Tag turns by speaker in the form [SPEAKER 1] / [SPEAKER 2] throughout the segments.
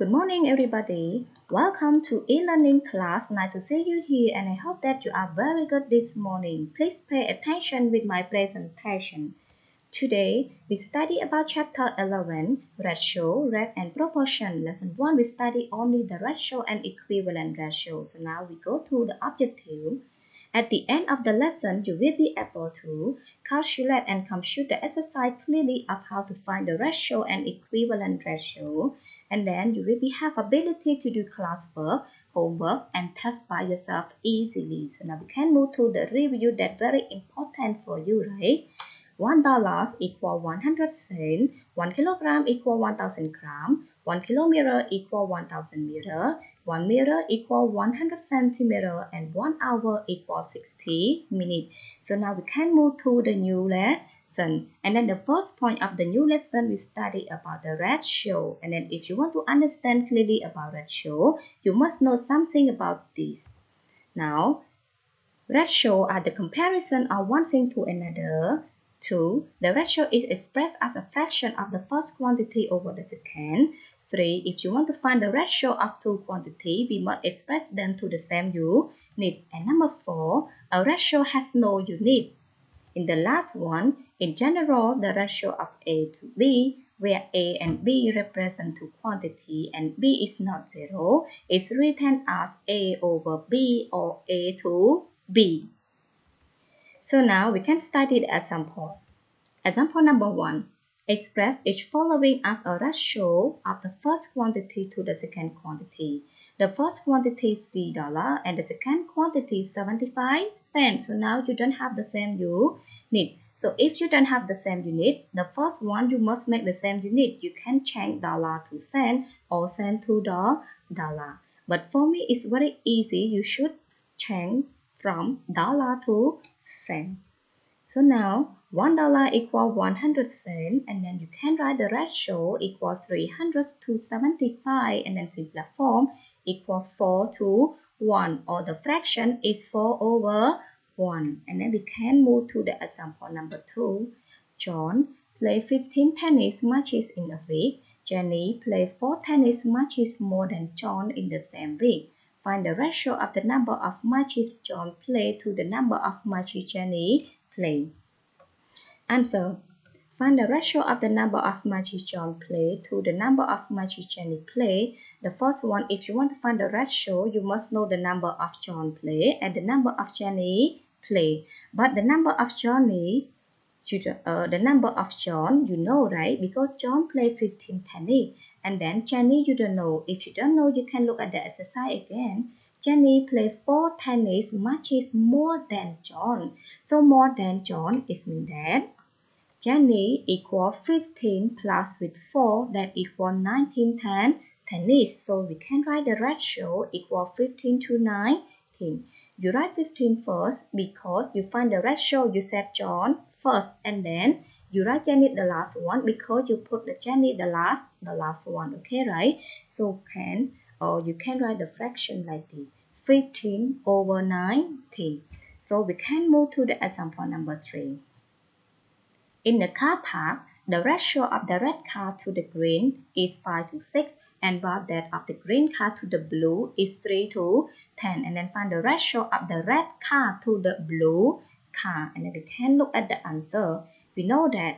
[SPEAKER 1] Good morning, everybody. Welcome to e-learning class. Nice to see you here, and I hope that you are very good this morning. Please pay attention with my presentation. Today, we study about chapter 11, ratio, rate, and proportion. Lesson 1, we study only the ratio and equivalent ratio. So now we go to the objective. At the end of the lesson, you will be able to calculate and compute the exercise clearly of how to find the ratio and equivalent ratio. And then you will have ability to do classwork, homework, and test by yourself easily. So now we can move to the review that's very important for you, right? $1 equal 100 cents, 1 kilogram equal 1000 gram, 1 kilometer equal 1000 meter, 1 meter equal 100 centimeter, and 1 hour equal 60 minutes. So now we can move to the new lesson. And then the first point of the new lesson, we study about the ratio. And then if you want to understand clearly about ratio, you must know something about this. Now, ratio are the comparison of one thing to another. 2. The ratio is expressed as a fraction of the first quantity over the second. 3. If you want to find the ratio of two quantities, we must express them to the same unit. And number 4, a ratio has no unit. In the last one, in general, the ratio of A to B, where A and B represent two quantities and B is not 0, is written as A over B or A to B. So now we can study the example. Example number 1. Express each following as a ratio of the first quantity to the second quantity. The first quantity is $3 and the second quantity is 75 cents. So now you don't have the same unit. So if you don't have the same unit, the first one you must make the same unit. You can change dollar to cent or cent to the dollar. But for me, it's very easy. You should change from dollar to cent. So now $1 equals 100 cents, and then you can write the ratio equals 300 to 75, and then simple form equals 4 to 1, or the fraction is 4 over 1. And then we can move to the example number 2. John play 15 tennis matches in a week. Jenny play 4 tennis matches more than John in the same week. Find the ratio of the number of matches John played to the number of matches Jenny played. Answer. Find the ratio of the number of matches John played to the number of matches Jenny played. The first one, if you want to find the ratio, you must know the number of John played and the number of Jenny played. But the number of Johnny, the number of John, you know, right? Because John played 15 tennis. And then Jenny, you don't know. If you don't know, you can look at the exercise again. Jenny played 4 tennis matches more than John. So more than John is mean that Jenny equals 15 plus with 4 that equals 19 tennis. So we can write the ratio equal 15 to 19. You write 15 first because you find the ratio, you set John first, and then you write Jenny the last one because you put the Jenny the last one. Okay, right? So you can write the fraction like this: 15 over 19. So we can move to the example number 3. In the car park, the ratio of the red car to the green is 5 to 6, and but that of the green car to the blue is 3 to 10. And then find the ratio of the red car to the blue car. And then we can look at the answer. We know that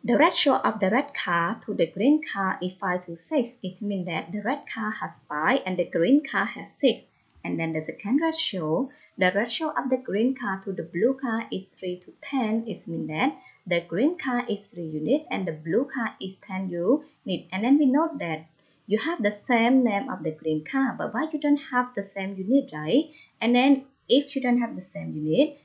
[SPEAKER 1] the ratio of the red car to the green car is 5 to 6. It means that the red car has 5 and the green car has 6. And then the second ratio, the ratio of the green car to the blue car is 3 to 10. It means that the green car is 3 units and the blue car is 10 units. And then we note that you have the same name of the green car, but why you don't have the same unit, right? And then if you don't have the same unit,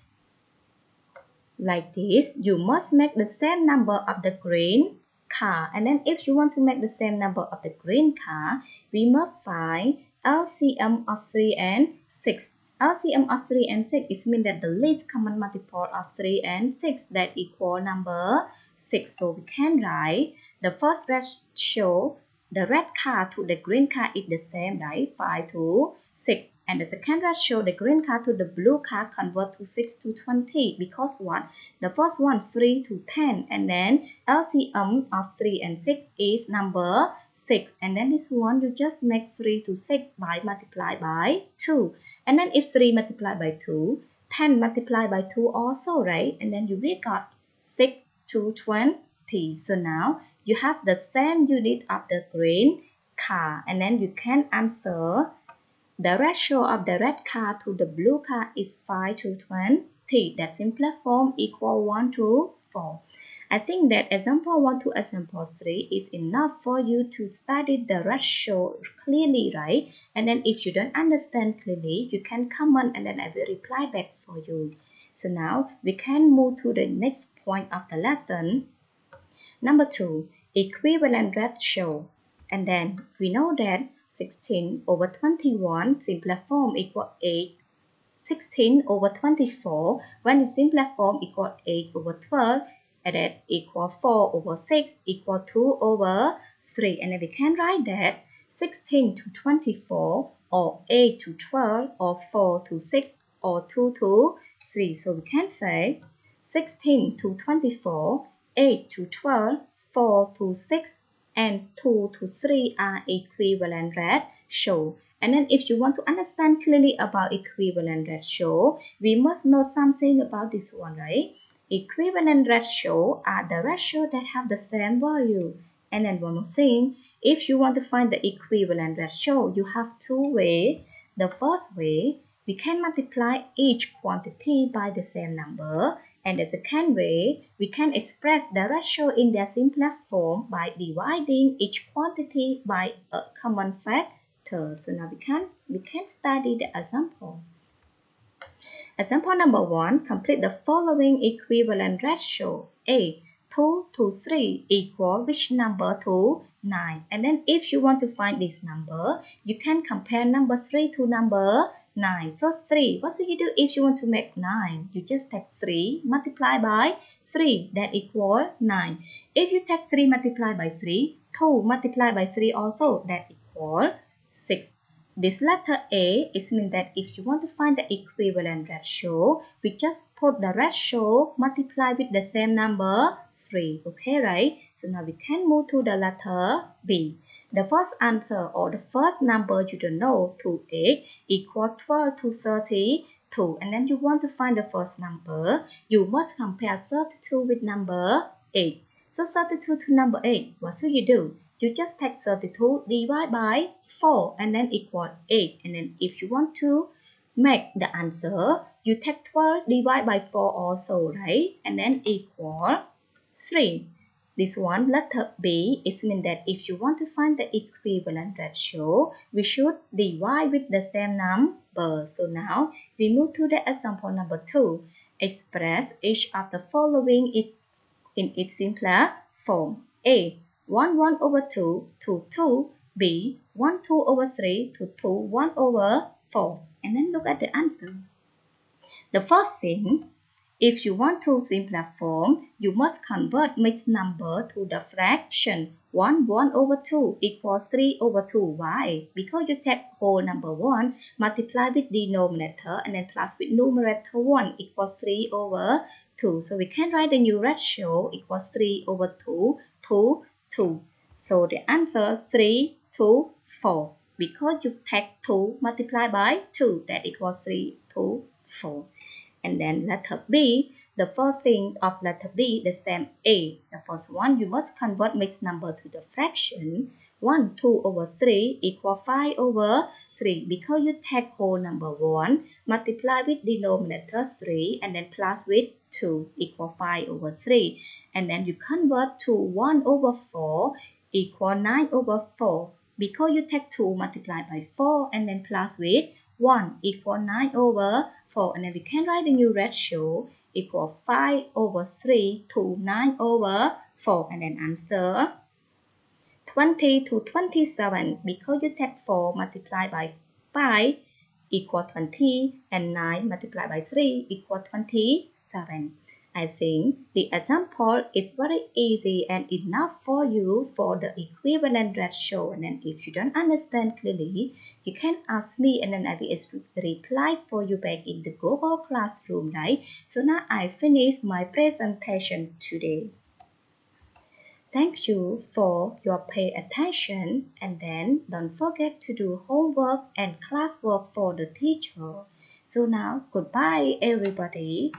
[SPEAKER 1] like this, you must make the same number of the green car. And then if you want to make the same number of the green car, we must find LCM of 3 and 6. LCM of 3 and 6 is mean that the least common multiple of 3 and 6 that equal number 6. So we can write the first ratio, the red car to the green car is the same, right? 5 to 6. And the second ratio, the green car to the blue car convert to 6 to 20 because what? The first one 3 to 10, and then LCM of 3 and 6 is number 6. And then this one, you just make 3 to 6 by multiply by 2. And then if 3 multiplied by 2, 10 multiplied by 2 also, right? And then you will got 6 to 20. So now you have the same unit of the green car. And then you can answer the ratio of the red car to the blue car is 5 to 20. That simple form equal 1 to 4. I think that example 1 to example 3 is enough for you to study the ratio clearly, right? And then if you don't understand clearly, you can comment and then I will reply back for you. So now we can move to the next point of the lesson. Number 2, equivalent ratio. And then we know that 16 over 21 simple form equal 8. 16 over 24, when you simple form equal 8 over 12, and that equal 4 over 6 equal 2 over 3. And then we can write that 16 to 24 or 8 to 12 or 4 to 6 or 2 to 3. So we can say 16 to 24, 8 to 12, 4 to 6 and 2 to 3 are equivalent ratio. And then if you want to understand clearly about equivalent ratio, we must know something about this one, right? Equivalent ratio are the ratio that have the same value. And then one more thing, if you want to find the equivalent ratio, you have two ways. The first way, we can multiply each quantity by the same number. And the second way, we can express the ratio in their simplest form by dividing each quantity by a common factor. So now we can study the example. Example number 1, complete the following equivalent ratio. A, 2 to 3 equal which number to 9? And then if you want to find this number, you can compare number 3 to number 9. So 3, what should you do if you want to make 9? You just take 3 multiply by 3, that equal 9. If you take 3 multiply by 3, 2 multiply by 3 also, that equal 6. This letter A is mean that if you want to find the equivalent ratio, we just put the ratio multiply with the same number 3. Okay, right? So now we can move to the letter B. The first answer or the first number you don't know, 2a equal 12 to 32. And then you want to find the first number, you must compare 32 with number 8. So 32 to number 8, what should you do? You just take 32 divide by 4 and then equal 8. And then if you want to make the answer, you take 12 divide by 4 also, right? And then equal 3. This one, letter B, is mean that if you want to find the equivalent ratio, we should divide with the same number. So now we move to the example number 2. Express each of the following in its simpler form. A, 1 over 2 to 2. B, 1 2 over 3 to 2 1 over 4. And then look at the answer. The first thing, if you want to simplify form, you must convert mixed number to the fraction. 1 over 2 equals 3 over 2. Why? Because you take whole number 1, multiply with denominator and then plus with numerator 1 equals 3 over 2. So we can write the new ratio equals 3 over 2 to 2. So the answer 3 to 4. Because you take 2 multiplied by 2, that equals 3 to 4. And then letter B, the first thing of letter B, the same A. The first one, you must convert mixed number to the fraction. 1 2 over 3 equal 5 over 3. Because you take whole number 1, multiply with denominator 3 and then plus with 2 equal 5 over 3. And then you convert to 1 over 4 equal 9 over 4. Because you take 2 multiplied by 4 and then plus with 1 equal 9 over 4. And then we can write the new ratio equal 5 over 3 to 9 over 4. And then answer 20 to 27. Because you take 4 multiplied by 5 equal 20 and 9 multiplied by 3 equal 27. I think the example is very easy and enough for you for the equivalent ratio. And then if you don't understand clearly, you can ask me and then I will reply for you back in the Google Classroom, right? So now I finish my presentation today. Thank you for your pay attention, and then don't forget to do homework and classwork for the teacher. So now, goodbye everybody.